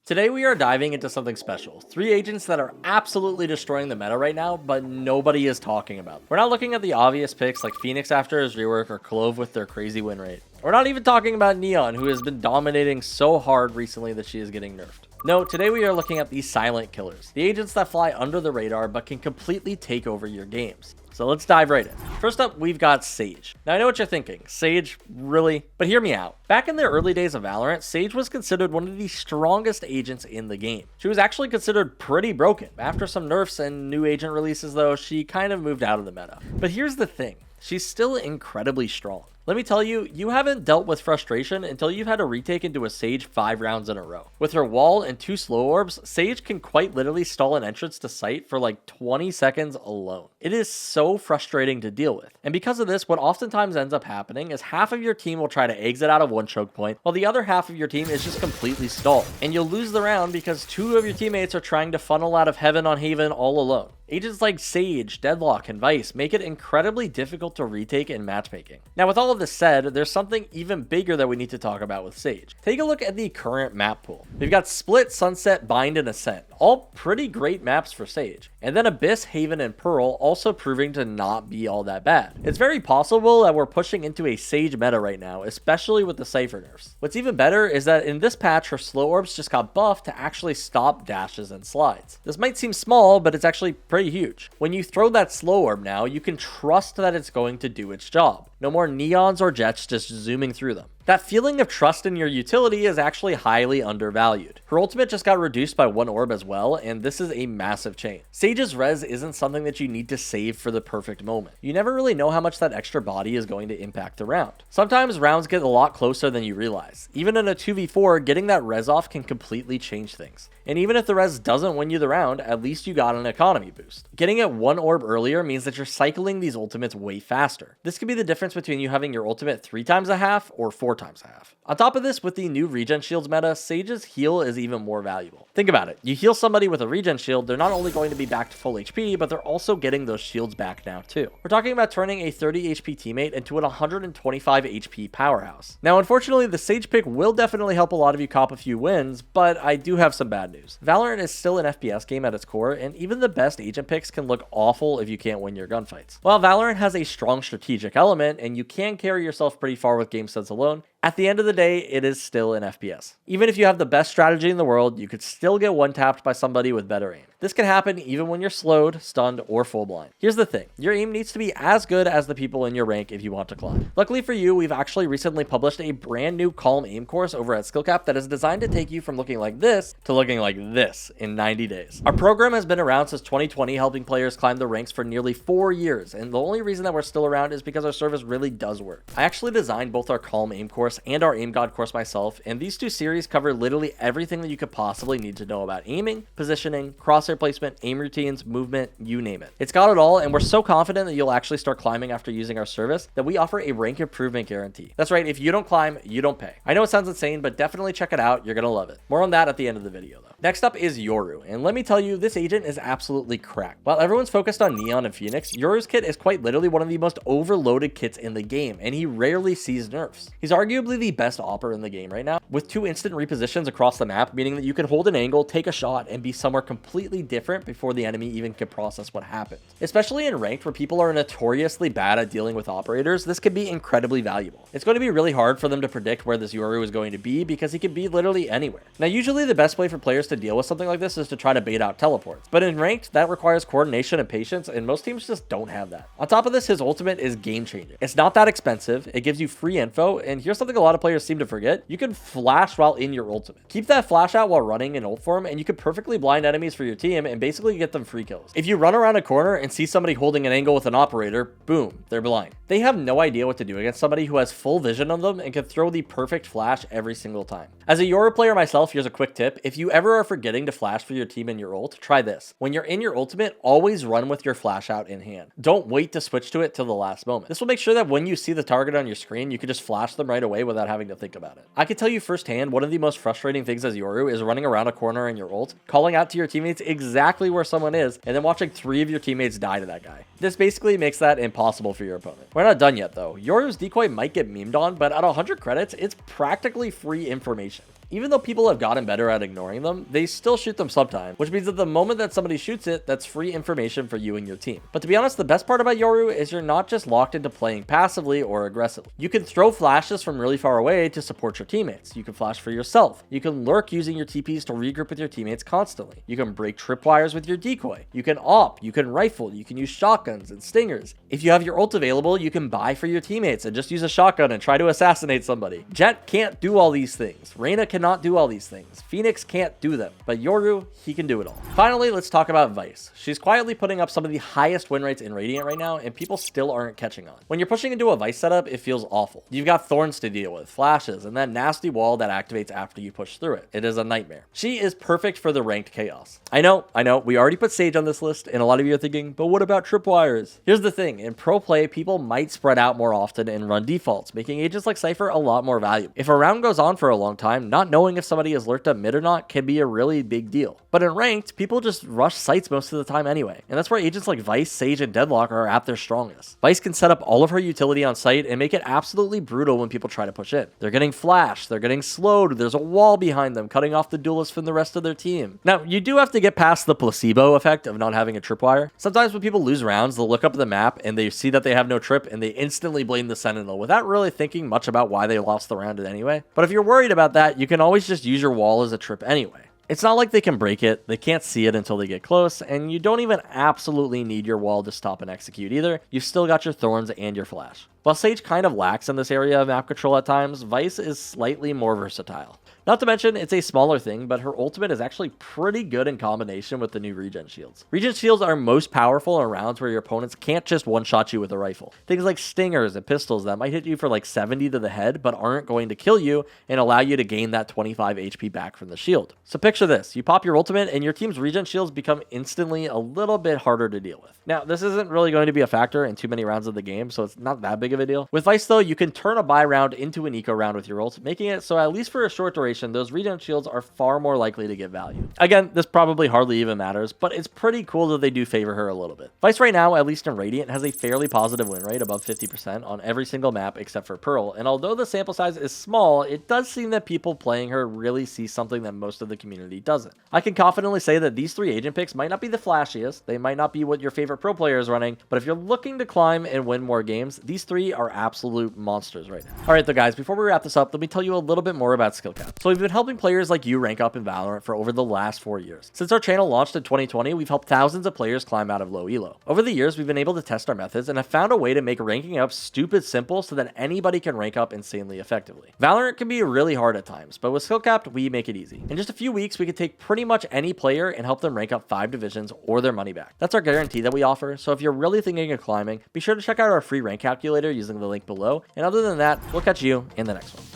Today we are diving into something special. 3 agents that are absolutely destroying the meta right now, but nobody is talking about. We're not looking at the obvious picks like Phoenix after his rework or Clove with their crazy win rate. We're not even talking about Neon, who has been dominating so hard recently that she is getting nerfed. No, today we are looking at the silent killers, the agents that fly under the radar but can completely take over your games. So let's dive right in. First up, we've got Sage. Now I know what you're thinking, Sage, really? But hear me out. Back in the early days of Valorant, Sage was considered one of the strongest agents in the game. She was actually considered pretty broken. After some nerfs and new agent releases though, she kind of moved out of the meta. But here's the thing, she's still incredibly strong. Let me tell you, you haven't dealt with frustration until you've had to retake into a Sage 5 rounds in a row. With her wall and 2 slow orbs, Sage can quite literally stall an entrance to site for like 20 seconds alone. It is so frustrating to deal with. And because of this, what oftentimes ends up happening is half of your team will try to exit out of one choke point, while the other half of your team is just completely stalled. And you'll lose the round because 2 of your teammates are trying to funnel out of heaven on Haven all alone. Agents like Sage, Deadlock, and Vyse make it incredibly difficult to retake in matchmaking. Now with all of this said, there's something even bigger that we need to talk about with Sage. Take a look at the current map pool. We've got Split, Sunset, Bind, and Ascent, all pretty great maps for Sage. And then Abyss, Haven, and Pearl also proving to not be all that bad. It's very possible that we're pushing into a Sage meta right now, especially with the Cypher nerfs. What's even better is that in this patch, her slow orbs just got buffed to actually stop dashes and slides. This might seem small, but it's actually pretty huge. When you throw that slow orb now, you can trust that it's going to do its job. No more neons or jets just zooming through them. That feeling of trust in your utility is actually highly undervalued. Her ultimate just got reduced by 1 orb as well, and this is a massive change. Sage's res isn't something that you need to save for the perfect moment. You never really know how much that extra body is going to impact the round. Sometimes rounds get a lot closer than you realize. Even in a 2v4, getting that res off can completely change things. And even if the res doesn't win you the round, at least you got an economy boost. Getting it 1 orb earlier means that you're cycling these ultimates way faster. This could be the difference between you having your ultimate 3 times a half or 4 times a half. On top of this, with the new regen shields meta, Sage's heal is even more valuable. Think about it. You heal somebody with a regen shield, they're not only going to be back to full HP, but they're also getting those shields back now too. We're talking about turning a 30 HP teammate into an 125 HP powerhouse. Now, unfortunately, the Sage pick will definitely help a lot of you cop a few wins, but I do have some bad news. Valorant is still an FPS game at its core, and even the best agent picks can look awful if you can't win your gunfights. While Valorant has a strong strategic element, and you can carry yourself pretty far with game sense alone, at the end of the day, it is still an FPS. Even if you have the best strategy in the world, you could still get one-tapped by somebody with better aim. This can happen even when you're slowed, stunned, or full blind. Here's the thing, your aim needs to be as good as the people in your rank if you want to climb. Luckily for you, we've actually recently published a brand new Calm Aim course over at SkillCapped that is designed to take you from looking like this to looking like this in 90 days. Our program has been around since 2020, helping players climb the ranks for nearly 4 years, and the only reason that we're still around is because our service really does work. I actually designed both our Calm Aim course and our Aim God course myself, and these 2 series cover literally everything that you could possibly need to know about aiming, positioning, crosshair placement, aim routines, movement, you name it. It's got it all, and we're so confident that you'll actually start climbing after using our service that we offer a rank improvement guarantee. That's right, if you don't climb, you don't pay. I know it sounds insane, but definitely check it out. You're gonna love it. More on that at the end of the video though. Next up is Yoru, and let me tell you, this agent is absolutely cracked. While everyone's focused on Neon and Phoenix, Yoru's kit is quite literally one of the most overloaded kits in the game, and he rarely sees nerfs. He's arguably the best opper in the game right now, with 2 instant repositions across the map, meaning that you can hold an angle, take a shot, and be somewhere completely different before the enemy even can process what happened. Especially in ranked where people are notoriously bad at dealing with operators, this can be incredibly valuable. It's going to be really hard for them to predict where this Yoru is going to be because he can be literally anywhere. Now, usually the best way for players to deal with something like this is to try to bait out teleports, but in ranked, that requires coordination and patience, and most teams just don't have that. On top of this, his ultimate is game changing. It's not that expensive, it gives you free info, and here's something a lot of players seem to forget: you can flash while in your ultimate. Keep that flash out while running in ult form, and you can perfectly blind enemies for your team and basically get them free kills. If you run around a corner and see somebody holding an angle with an operator, boom, they're blind. They have no idea what to do against somebody who has full vision of them and can throw the perfect flash every single time. As a Yoru player myself, here's a quick tip. If you ever are forgetting to flash for your team in your ult, try this. When you're in your ultimate, always run with your flash out in hand. Don't wait to switch to it till the last moment. This will make sure that when you see the target on your screen, you can just flash them right away without having to think about it. I can tell you firsthand, one of the most frustrating things as Yoru is running around a corner in your ult, calling out to your teammates exactly where someone is, and then watching 3 of your teammates die to that guy. This basically makes that impossible for your opponent. We're not done yet though. Yoru's decoy might get memed on, but at 100 credits, it's practically free information. Even though people have gotten better at ignoring them, they still shoot them sometimes, which means that the moment that somebody shoots it, that's free information for you and your team. But to be honest, the best part about Yoru is you're not just locked into playing passively or aggressively. You can throw flashes from really far away to support your teammates. You can flash for yourself. You can lurk using your TPs to regroup with your teammates constantly. You can break tripwires with your decoy. You can AWP, you can rifle, you can use shotguns and stingers. If you have your ult available, you can buy for your teammates and just use a shotgun and try to assassinate somebody. Jett can't do all these things. Reyna cannot do all these things. Phoenix can't do them. But Yoru, he can do it all. Finally, let's talk about Vyse. She's quietly putting up some of the highest win rates in Radiant right now, and people still aren't catching on. When you're pushing into a Vyse setup, it feels awful. You've got thorns to deal with, flashes, and that nasty wall that activates after you push through it. It is a nightmare. She is perfect for the ranked chaos. I know, we already put Sage on this list, and a lot of you are thinking, but what about tripwires? Here's the thing, in pro play, people might spread out more often and run defaults, making agents like Cypher a lot more valuable. If a round goes on for a long time, not knowing if somebody is lurked up mid or not can be a really big deal. But in ranked, people just rush sites most of the time anyway, and that's where agents like Vyse, Sage, and Deadlock are at their strongest. Vyse can set up all of her utility on site and make it absolutely brutal when people try to push in. They're getting flashed, they're getting slowed, there's a wall behind them cutting off the duelist from the rest of their team. Now, you do have to get past the placebo effect of not having a tripwire. Sometimes when people lose rounds, they'll look up the map and they see that they have no trip and they instantly blame the Sentinel without really thinking much about why they lost the round anyway. But if you're worried about that, you can always just use your wall as a trip anyway. It's not like they can break it, they can't see it until they get close, and you don't even absolutely need your wall to stop and execute either. You've still got your thorns and your flash. While Sage kind of lacks in this area of map control at times, Vyse is slightly more versatile. Not to mention, it's a smaller thing, but her ultimate is actually pretty good in combination with the new regen shields. Regen shields are most powerful in rounds where your opponents can't just one-shot you with a rifle. Things like stingers and pistols that might hit you for like 70 to the head, but aren't going to kill you and allow you to gain that 25 HP back from the shield. So picture this, you pop your ultimate and your team's regen shields become instantly a little bit harder to deal with. Now, this isn't really going to be a factor in too many rounds of the game, so it's not that big of a deal. With Vyse though, you can turn a buy round into an eco round with your ult, making it so at least for a short duration, those regen shields are far more likely to get value. Again, this probably hardly even matters, but it's pretty cool that they do favor her a little bit. Vyse right now, at least in Radiant, has a fairly positive win rate, above 50% on every single map except for Pearl, and although the sample size is small, it does seem that people playing her really see something that most of the community doesn't. I can confidently say that these three agent picks might not be the flashiest, they might not be what your favorite pro player is running, but if you're looking to climb and win more games, these three are absolute monsters right now. Alright though guys, before we wrap this up, let me tell you a little bit more about SkillCapped. So we've been helping players like you rank up in Valorant for over the last 4 years. Since our channel launched in 2020, we've helped thousands of players climb out of low elo. Over the years, we've been able to test our methods and have found a way to make ranking up stupid simple so that anybody can rank up insanely effectively. Valorant can be really hard at times, but with SkillCapped, we make it easy. In just a few weeks, we can take pretty much any player and help them rank up 5 divisions or their money back. That's our guarantee that we offer, so if you're really thinking of climbing, be sure to check out our free rank calculator using the link below, and other than that, we'll catch you in the next one.